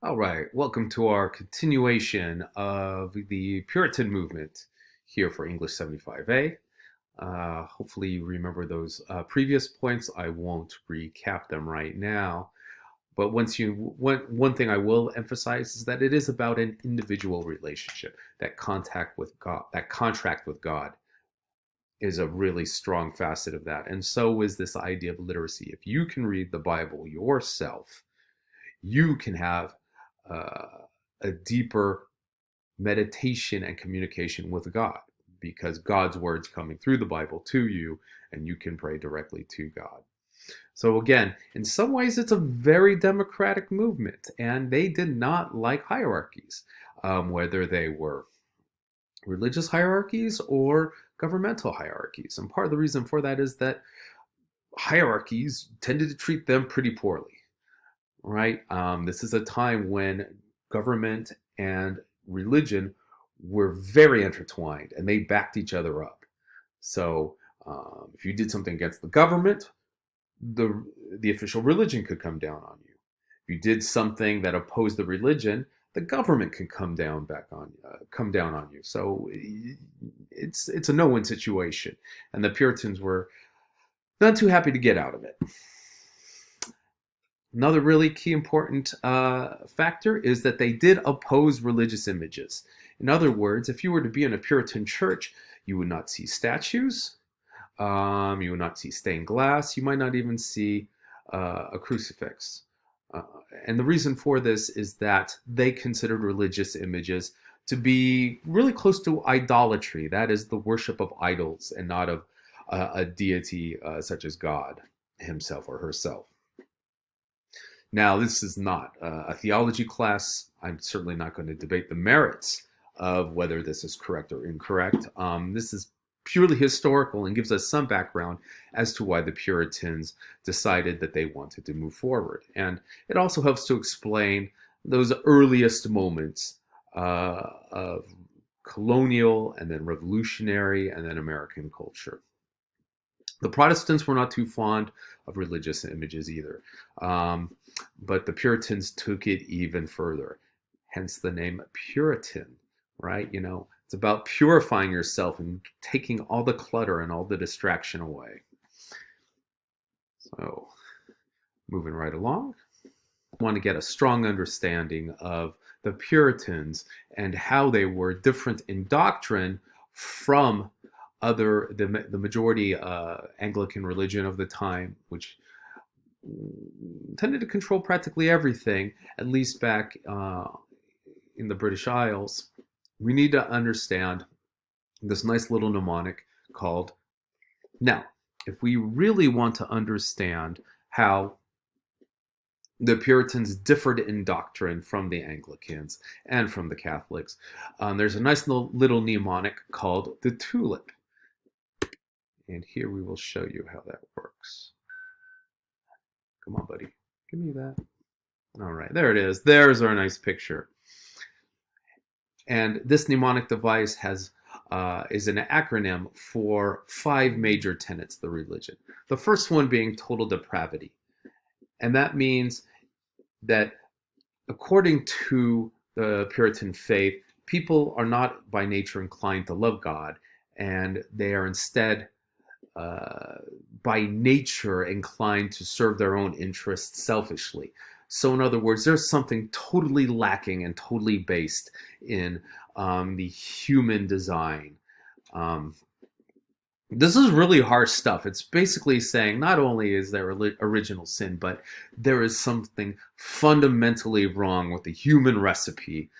All right, welcome to our continuation of the Puritan movement here for English 75A. Hopefully you remember those previous points. I won't recap them right now, but one thing I will emphasize is that it is about an individual relationship. That contact with God, that contract with God is a really strong facet of that. And so is this idea of literacy. If you can read the Bible yourself, you can have a deeper meditation and communication with God because God's word's coming through the Bible to you and you can pray directly to God. So again, in some ways, it's a very democratic movement, and they did not like hierarchies, whether they were religious hierarchies or governmental hierarchies. And part of the reason for that is that hierarchies tended to treat them pretty poorly. Right? This is a time when government and religion were very intertwined and they backed each other up. So if you did something against the government, the official religion could come down on you. If you did something that opposed the religion, the government can come down on you. So it's a no-win situation, and the Puritans were not too happy to get out of it. Another really key important factor is that they did oppose religious images. In other words, if you were to be in a Puritan church, you would not see statues, you would not see stained glass, you might not even see a crucifix. And the reason for this is that they considered religious images to be really close to idolatry. That is the worship of idols and not of a deity such as God himself or herself. Now, this is not a theology class. I'm certainly not going to debate the merits of whether this is correct or incorrect. This is purely historical and gives us some background as to why the Puritans decided that they wanted to move forward. And it also helps to explain those earliest moments of colonial and then revolutionary and then American culture. The Protestants were not too fond of religious images either, but the Puritans took it even further, hence the name Puritan, right? You know, it's about purifying yourself and taking all the clutter and all the distraction away. So, moving right along, I want to get a strong understanding of the Puritans and how they were different in doctrine from the majority Anglican religion of the time, which tended to control practically everything, at least back in the British Isles. We need to understand this nice little mnemonic called now. If we really want to understand how the Puritans differed in doctrine from the Anglicans and from the Catholics, there's a nice little mnemonic called the TULIP. And here we will show you how that works. Come on, buddy. Give me that. All right, there it is. There's our nice picture. And this mnemonic device is an acronym for 5 major tenets of the religion. The first one being total depravity. And that means that according to the Puritan faith, people are not by nature inclined to love God, and they are instead by nature inclined to serve their own interests selfishly. So in other words, there's something totally lacking and totally based in the human design. This is really harsh stuff. It's basically saying not only is there original sin, but there is something fundamentally wrong with the human recipe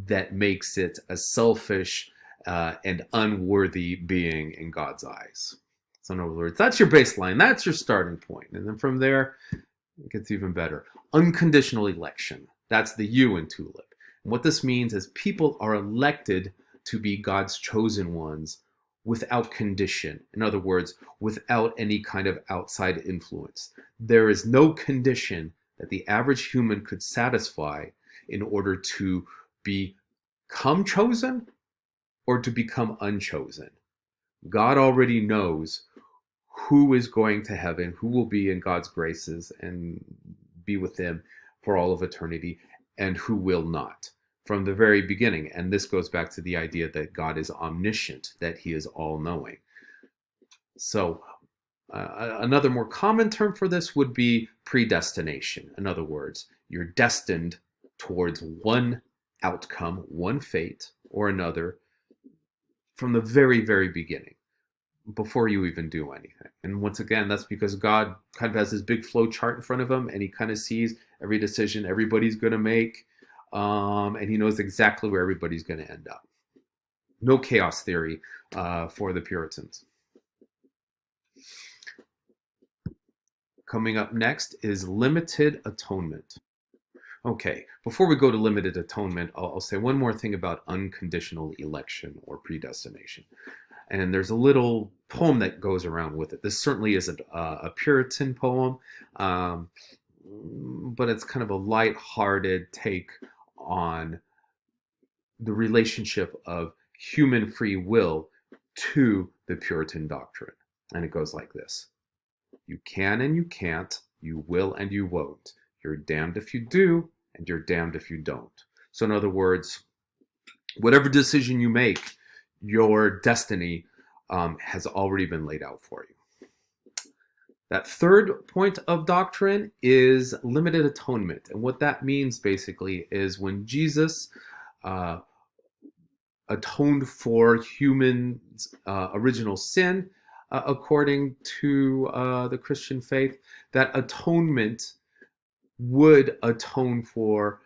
that makes it a selfish and unworthy being in God's eyes. So in other words, that's your baseline. That's your starting point. And then from there, it gets even better. Unconditional election. That's the U in TULIP. And what this means is people are elected to be God's chosen ones without condition. In other words, without any kind of outside influence. There is no condition that the average human could satisfy in order to become chosen or to become unchosen. God already knows who is going to heaven, who will be in God's graces and be with him for all of eternity, and who will not from the very beginning. And this goes back to the idea that God is omniscient, that he is all-knowing. So another more common term for this would be predestination. In other words, you're destined towards one outcome, one fate or another from the very, very beginning, before you even do anything. And once again, that's because God kind of has this big flow chart in front of him, and he kind of sees every decision everybody's going to make, and he knows exactly where everybody's going to end up. No chaos theory for the Puritans. Coming up next is limited atonement. Okay, before we go to limited atonement, I'll say one more thing about unconditional election or predestination. And there's a little poem that goes around with it. This certainly isn't a Puritan poem, but it's kind of a light-hearted take on the relationship of human free will to the Puritan doctrine. And it goes like this. You can and you can't, you will and you won't. You're damned if you do, and you're damned if you don't. So in other words, whatever decision you make, your destiny has already been laid out for you. That third point of doctrine is limited atonement. And what that means basically is when Jesus atoned for humans' original sin, according to the Christian faith, that atonement would atone for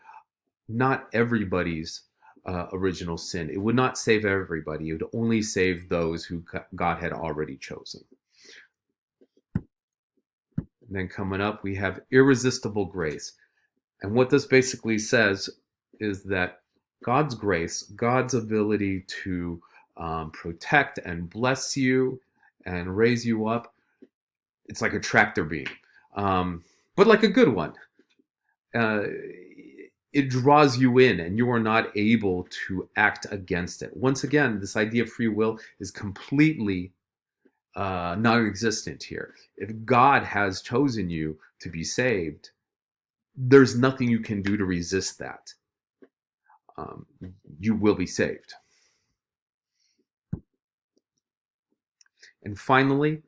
not everybody's original sin. It would not save everybody. It would only save those who God had already chosen. And then coming up, we have irresistible grace. And what this basically says is that God's grace, God's ability to protect and bless you and raise you up, it's like a tractor beam, but like a good one. It draws you in and you are not able to act against it. Once again, this idea of free will is completely non-existent here. If God has chosen you to be saved, there's nothing you can do to resist that. You will be saved. And finally,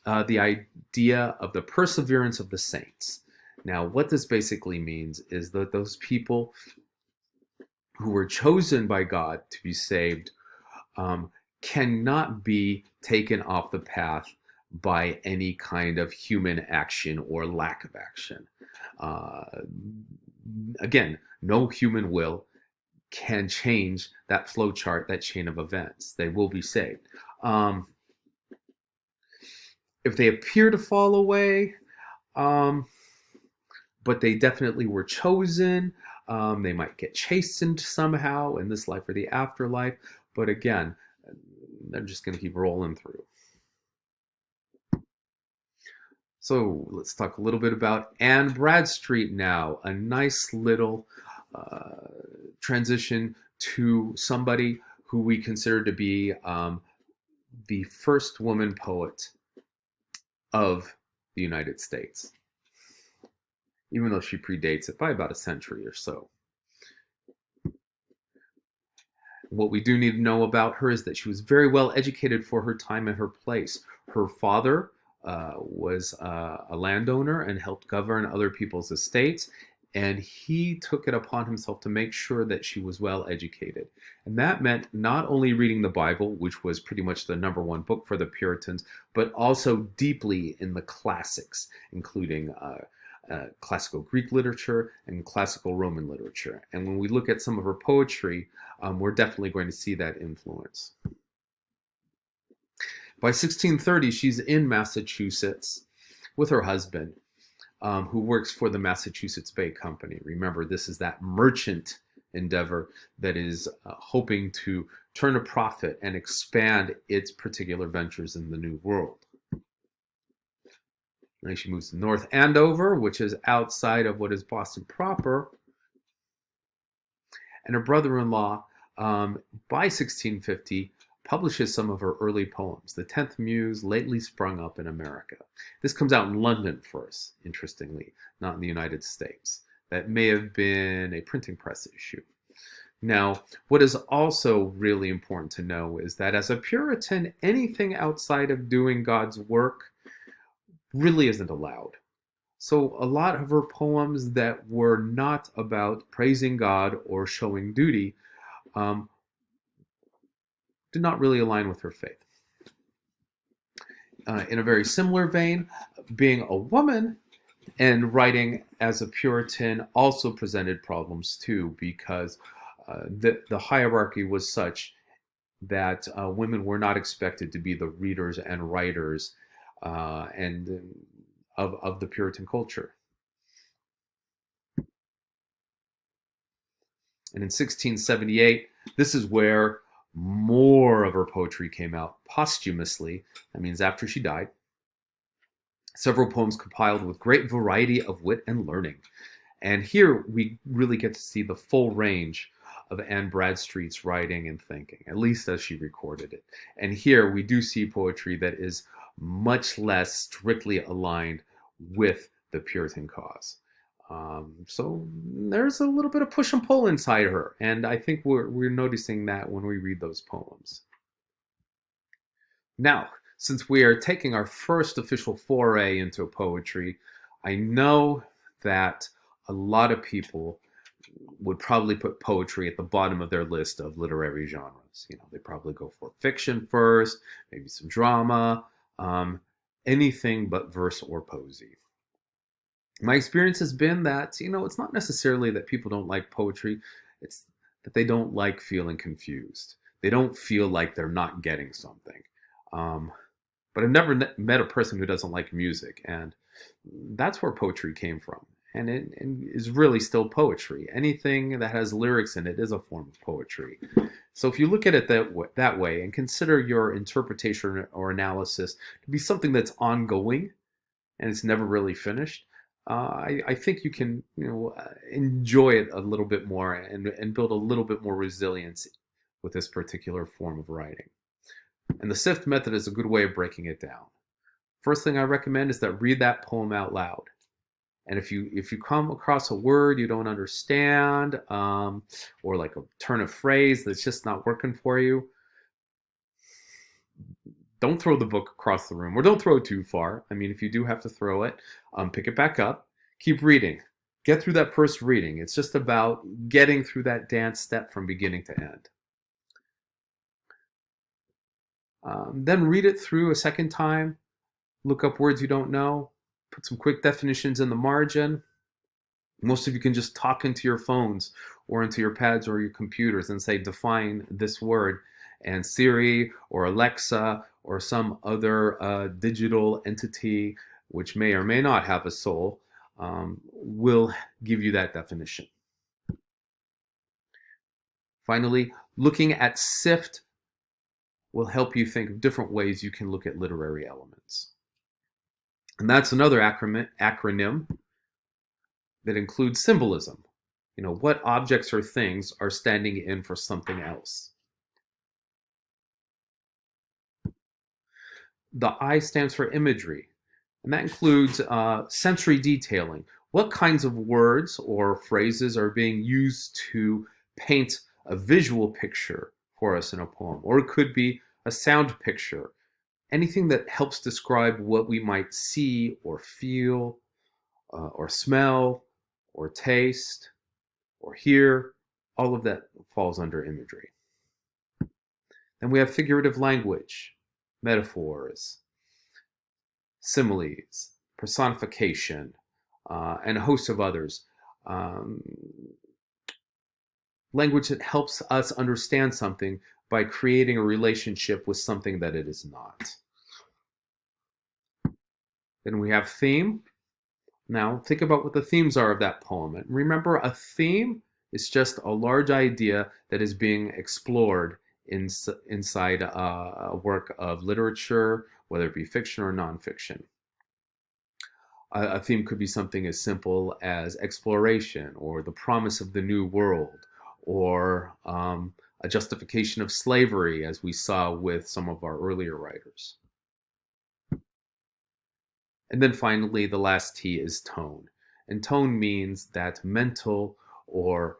the idea of the perseverance of the saints. Now, what this basically means is that those people who were chosen by God to be saved cannot be taken off the path by any kind of human action or lack of action. Again, no human will can change that flow chart, that chain of events. They will be saved. If they appear to fall away, but they definitely were chosen, they might get chastened somehow in this life or the afterlife. But again, they're just going to keep rolling through. So let's talk a little bit about Anne Bradstreet now. A nice little transition to somebody who we consider to be the first woman poet of the United States, even though she predates it by about a century or so. What we do need to know about her is that she was very well educated for her time and her place. Her father was a landowner and helped govern other people's estates, and he took it upon himself to make sure that she was well educated. And that meant not only reading the Bible, which was pretty much the #1 book for the Puritans, but also deeply in the classics, including classical Greek literature and classical Roman literature. And when we look at some of her poetry, we're definitely going to see that influence. By 1630, she's in Massachusetts with her husband, who works for the Massachusetts Bay Company. Remember, this is that merchant endeavor that is hoping to turn a profit and expand its particular ventures in the New World. And she moves to North Andover, which is outside of what is Boston proper. And her brother-in-law, by 1650, publishes some of her early poems. The 10th Muse, lately sprung up in America. This comes out in London first, interestingly, not in the United States. that may have been a printing press issue. Now, what is also really important to know is that as a Puritan, anything outside of doing God's work really isn't allowed. So a lot of her poems that were not about praising God or showing duty um, did not really align with her faith. In a very similar vein, being a woman and writing as a Puritan also presented problems too, because the hierarchy was such that women were not expected to be the readers and writers and of the Puritan culture. And in 1678, this is where more of her poetry came out posthumously. That means after she died. Several poems compiled with great variety of wit and learning. And here we really get to see the full range of Anne Bradstreet's writing and thinking, at least as she recorded it. And here we do see poetry that is much less strictly aligned with the Puritan cause. So there's a little bit of push and pull inside her, and I think we're noticing that when we read those poems. Now, since we are taking our first official foray into poetry, I know that a lot of people would probably put poetry at the bottom of their list of literary genres. You know, they probably go for fiction first, maybe some drama, anything but verse or poesy. My experience has been that, it's not necessarily that people don't like poetry, it's that they don't like feeling confused. They don't feel like they're not getting something. But I've never met a person who doesn't like music, and that's where poetry came from. And it is really still poetry. Anything that has lyrics in it is a form of poetry. So if you look at it that way and consider your interpretation or analysis to be something that's ongoing and it's never really finished, I think you can enjoy it a little bit more and build a little bit more resilience with this particular form of writing. And the SIFTT method is a good way of breaking it down. First thing I recommend is that read that poem out loud. And if you come across a word you don't understand, or like a turn of phrase that's just not working for you, don't throw the book across the room, or don't throw it too far. I mean, if you do have to throw it, pick it back up, keep reading, get through that first reading. It's just about getting through that dance step from beginning to end. Then read it through a second time, look up words you don't know, put some quick definitions in the margin. Most of you can just talk into your phones or into your pads or your computers and say, define this word. And Siri or Alexa or some other digital entity, which may or may not have a soul, will give you that definition. Finally, looking at SIFTT will help you think of different ways you can look at literary elements. And that's another acronym that includes symbolism. What objects or things are standing in for something else. The I stands for imagery, and that includes sensory detailing. What kinds of words or phrases are being used to paint a visual picture for us in a poem? Or it could be a sound picture. Anything that helps describe what we might see or feel or smell or taste or hear, all of that falls under imagery. Then we have figurative language, metaphors, similes, personification, and a host of others. Language that helps us understand something by creating a relationship with something that it is not. Then we have theme. Now think about what the themes are of that poem. And remember, a theme is just a large idea that is being explored inside a work of literature, whether it be fiction or nonfiction. A theme could be something as simple as exploration, or the promise of the new world, or a justification of slavery, as we saw with some of our earlier writers. And then finally, the last T is tone. And tone means that mental or